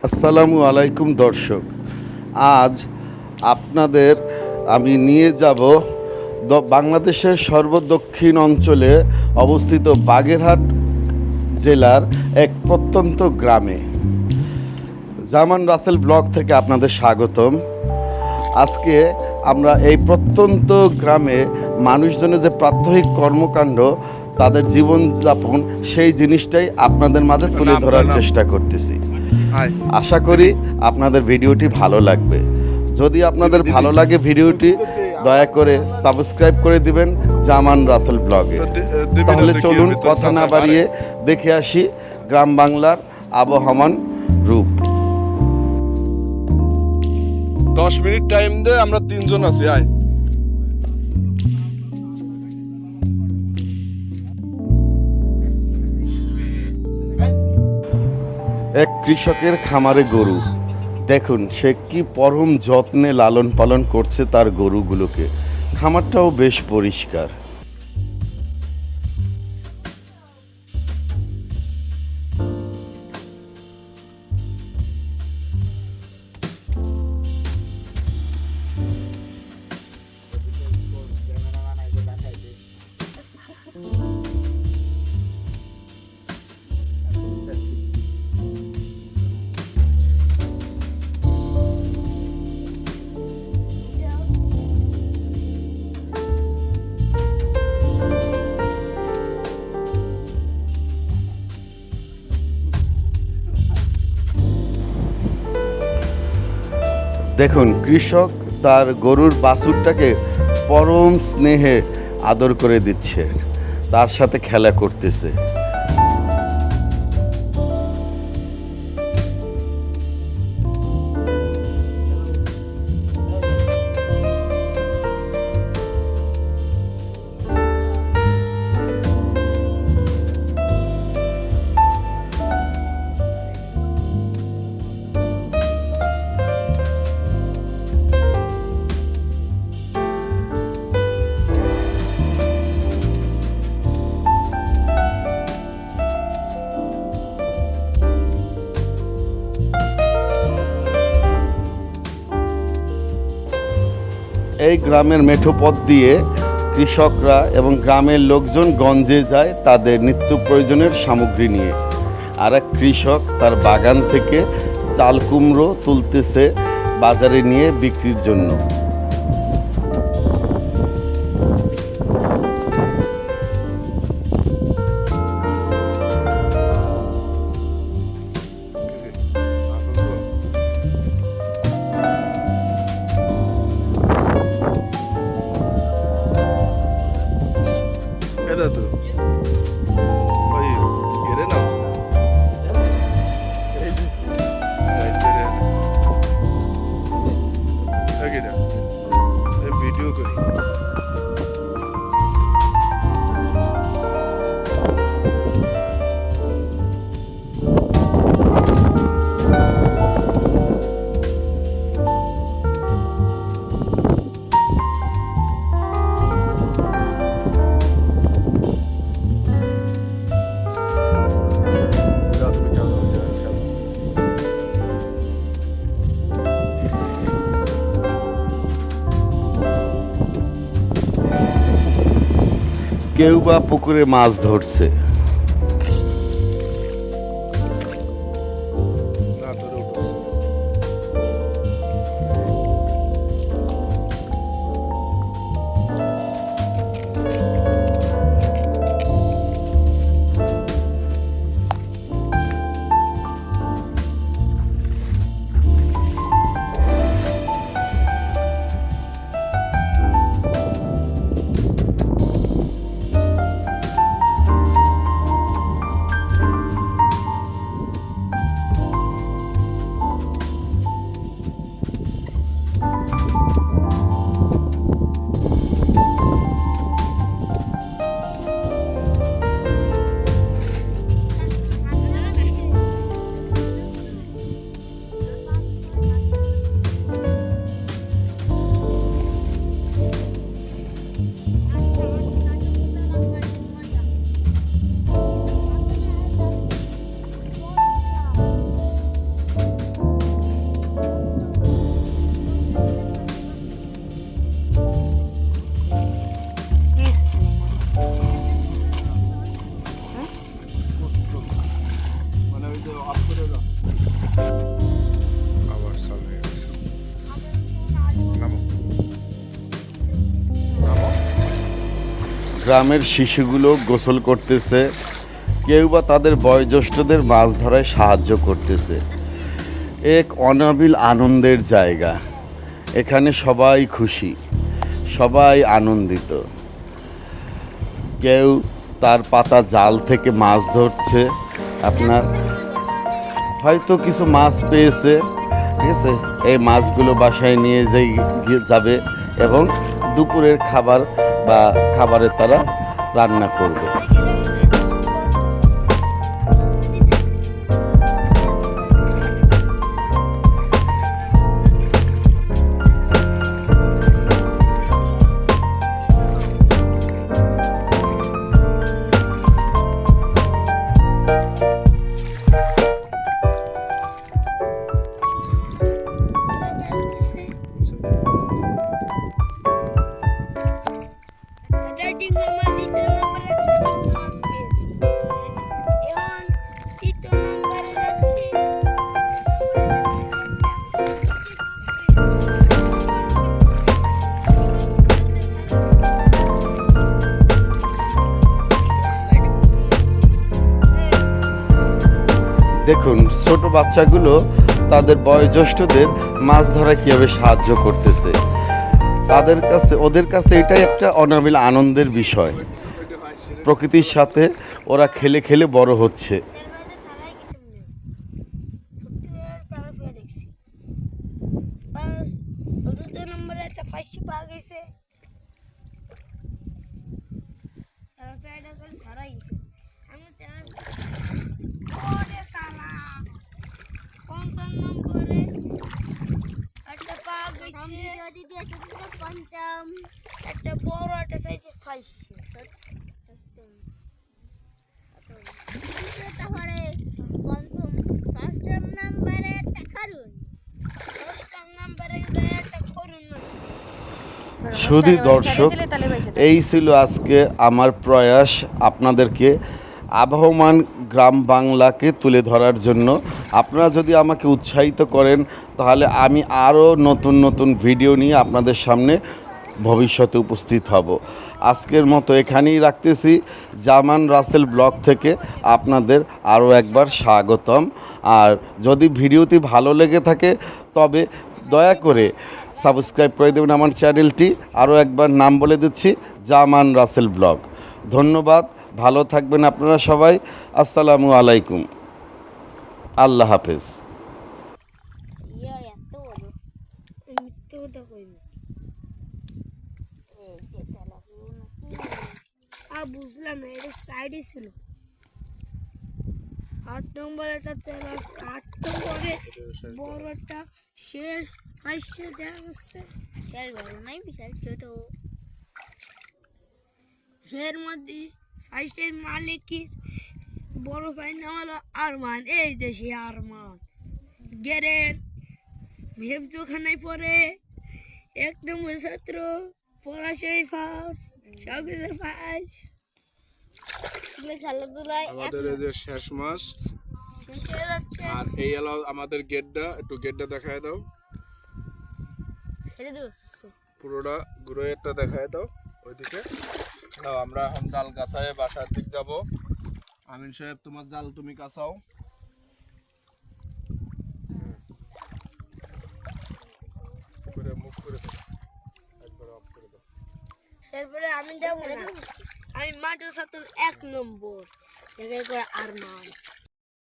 আসসালামু আলাইকুম দর্শক। আজ আপনাদের আমি নিয়ে যাব বাংলাদেশের সর্বদক্ষিণ অঞ্চলে অবস্থিত বাগেরহাট জেলার এক প্রত্যন্ত গ্রামে। জামান রাসেল ব্লগ থেকে আপনাদের স্বাগতম। আজকে আমরা এই প্রত্যন্ত গ্রামে মানুষজনের যে প্রাত্যহিক কর্মকাণ্ড, তাদের জীবনযাপন, সেই জিনিসটাই আপনাদের মাঝে তুলে ধরার চেষ্টা করতেছি। আশা করি আপনাদের ভিডিওটি ভালো লাগবে। যদি আপনাদের ভালো লাগে ভিডিওটি, দয়া করে সাবস্ক্রাইব করে দিবেন জামান রাসেল ব্লগে। তাহলে চলুন কথা না বাড়িয়ে দেখে আসি গ্রাম বাংলার আবহমান রূপ। 10 মিনিট টাইম দে, আমরা তিনজন আছি। আয় এক কৃষকের খামারে গরু। দেখুন সে কি পরম যত্নে লালন পালন করছে তার গরুগুলোকে। খামারটাও বেশ পরিষ্কার। দেখুন কৃষক তার গরুর বাছুরটাকে পরম স্নেহে আদর করে দিচ্ছে, তার সাথে খেলা করতেছে। এই গ্রামের মেঠো পথ দিয়ে কৃষকরা এবং গ্রামের লোকজন গঞ্জে যায় তাদের নিত্য প্রয়োজনের সামগ্রী নিয়ে। আর এক কৃষক তার বাগান থেকে চাল কুমড়ো তুলতেছে বাজারে নিয়ে বিক্রির জন্য। এটা তো ওই গেরে নামছে না। এই যে যাইতে রে এগিরা এই ভিডিও করি। কেউ বা পুকুরে মাছ ধরছে। না তোর উঠছে। আবার চালু হয়ে গেছে। নামো নামো। গ্রামের শিশুগুলো গোসল করতেছে, কেউ বা তাদের বয়োজ্যেষ্ঠদের মাছ ধরায় সাহায্য করতেছে। এক অনাবিল আনন্দের জায়গা। এখানে সবাই খুশি, সবাই আনন্দিত। কেউ তার পাতা জাল থেকে মাছ ধরছে, আপনার হয়তো কিছু মাছ পেয়েছে, ঠিক আছে, এই মাছগুলো বাসায় নিয়ে যাবে এবং দুপুরের খাবার বা খাবারে তারা রান্না করবে। দেখুন ছোট বাচ্চাগুলো তাদের বয়োজ্যেষ্ঠদের মাছ ধরা কিভাবে সাহায্য করতেছে। ওদের কাছে এটাই একটা অনাবিল আনন্দের বিষয়। প্রকৃতির সাথে ওরা খেলে খেলে বড় হচ্ছে। একটা বড় একটা সাইজে ফাইসছে তারপরে পঞ্চম ষষ্ঠম নাম্বারে একটা খারুন ষষ্ঠম নাম্বারে একটা করুন মাছ শুধু দর্শক, এই ছিল আজকে আমার প্রয়াস আপনাদেরকে আবহমান গ্রাম বাংলাকে তুলে ধরার জন্য। আপনারা যদি আমাকে উৎসাহিত করেন তাহলে আমি আরও নতুন নতুন ভিডিও নিয়ে আপনাদের সামনে ভবিষ্যতে উপস্থিত হব। আজকের মতো এখানেই রাখতেছি। জামান রাসেল ব্লগ থেকে আপনাদের আরও একবার স্বাগতম। আর যদি ভিডিওটি ভালো লেগে থাকে তবে দয়া করে সাবস্ক্রাইব করে দেবেন আমার চ্যানেলটি। আরও একবার নাম বলে দিচ্ছি, জামান রাসেল ব্লগ। ধন্যবাদ, ভালো থাকবেন আপনারা সবাই। আসসালামু আলাইকুম, আল্লাহ হাফেজ। বুঝলাম না, এটা সাইডে ছিল 8 নম্বর একটা তেলা 8 নম্বরে বড় একটা শেষ হাসছে দেখা যাচ্ছে শেষ বড় নাই বিশাল ছোট এর মধ্যে ফাইসের মালিকের বড় ভাই নাম হলো আরমান। এই যে সে আরমান গেরের ভেবজোখানায় পড়ে 1 নম্বর ছাত্র, পড়াশোনায় ফার্স্ট, সবকিছু ফার্স্ট। খেলাধুলায় আমাদের এই যে শেষ মাস শেষ হয়ে যাচ্ছে। আর এই হলো আমাদের গেটটা, একটু গেটটা দেখায় দাও, ছেড়ে দিও পুরোটা ঘুরে একটা দেখায় দাও ওইদিকে। দাও, আমরা এখন জাল গাছায় বাসার দিক যাব। আমিন সাহেব তোমার জাল তুমি কাছাও। করে মুভ করে দাও, একবার অফ করে দাও। তারপরে আমি যাবো না, আমি মাঠে ছাত্র 1 নম্বর, এটাকে করে আরমান।